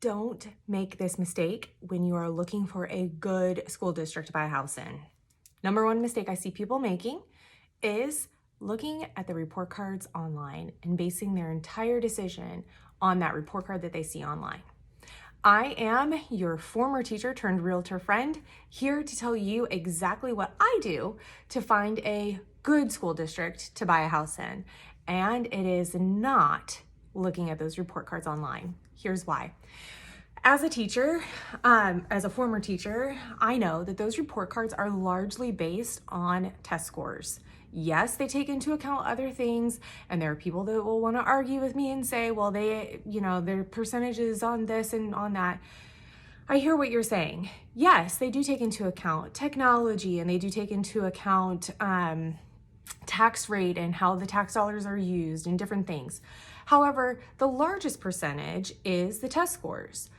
don't make this mistake when you are looking for a good school district to buy a house in. Number one mistake I see people making is looking at the report cards online and basing their entire decision on that report card that they see online. I am your former teacher turned realtor friend, here to tell you exactly what I do to find a good school district to buy a house in. And it is not looking at those report cards online. Here's why. As a teacher, as a former teacher, I know that those report cards are largely based on test scores. Yes, they take into account other things, and there are people that will want to argue with me and say, well, their percentages on this and on that. I hear what you're saying. Yes, they do take into account technology, and they do take into account tax rate and how the tax dollars are used and different things. However, the largest percentage is the test scores.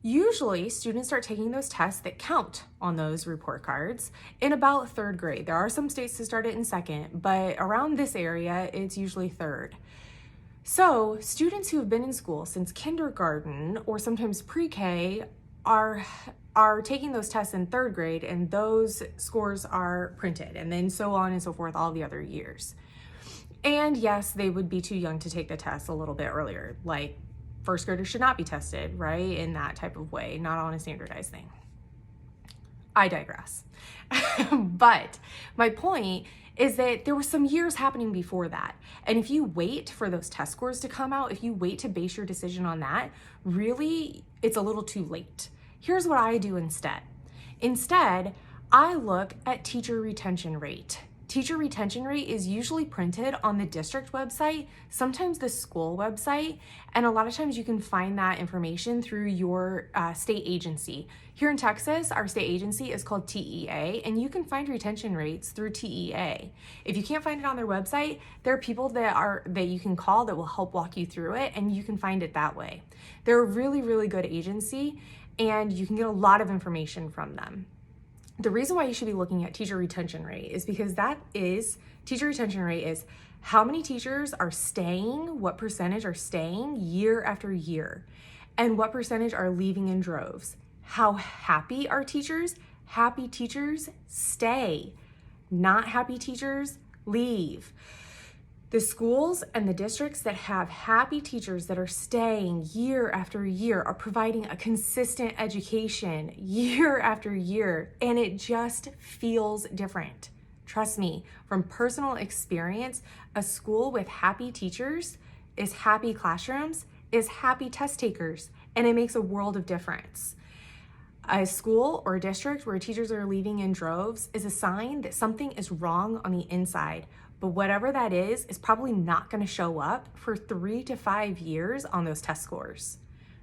Usually, students start taking those tests that count on those report cards in about third grade. There are some states that start it in second, but around this area, it's usually third. So, students who have been in school since kindergarten or sometimes pre-K are taking those tests in third grade, and those scores are printed, and then so on and so forth all the other years. And yes, they would be too young to take the test a little bit earlier, like first graders should not be tested, right? In that type of way, not on a standardized thing. I digress. But my point is that there were some years happening before that. And if you wait for those test scores to come out, if you wait to base your decision on that, really, it's a little too late. Here's what I do instead. Instead, I look at teacher retention rate. Teacher retention rate is usually printed on the district website, sometimes the school website, and a lot of times you can find that information through your state agency. Here in Texas, our state agency is called TEA, and you can find retention rates through TEA. If you can't find it on their website, there are people that you can call that will help walk you through it, and you can find it that way. They're a really, really good agency, and you can get a lot of information from them. The reason why you should be looking at teacher retention rate is because teacher retention rate is how many teachers are staying, what percentage are staying year after year, and what percentage are leaving in droves. How happy are teachers? Happy teachers stay. Not happy teachers leave. The schools and the districts that have happy teachers that are staying year after year are providing a consistent education year after year, and it just feels different. Trust me, from personal experience, a school with happy teachers is happy classrooms, is happy test takers, and it makes a world of difference. A school or a district where teachers are leaving in droves is a sign that something is wrong on the inside. But whatever that is probably not going to show up for 3 to 5 years on those test scores.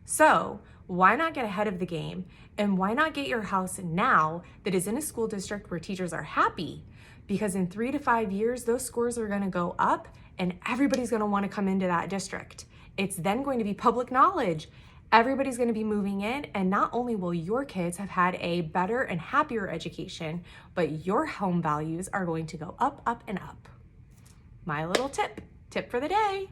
So why not get ahead of the game, and why not get your house now that is in a school district where teachers are happy? Because in 3 to 5 years, those scores are going to go up and everybody's going to want to come into that district. It's then going to be public knowledge. Everybody's going to be moving in, and not only will your kids have had a better and happier education, but your home values are going to go up, up, and up. My little tip for the day.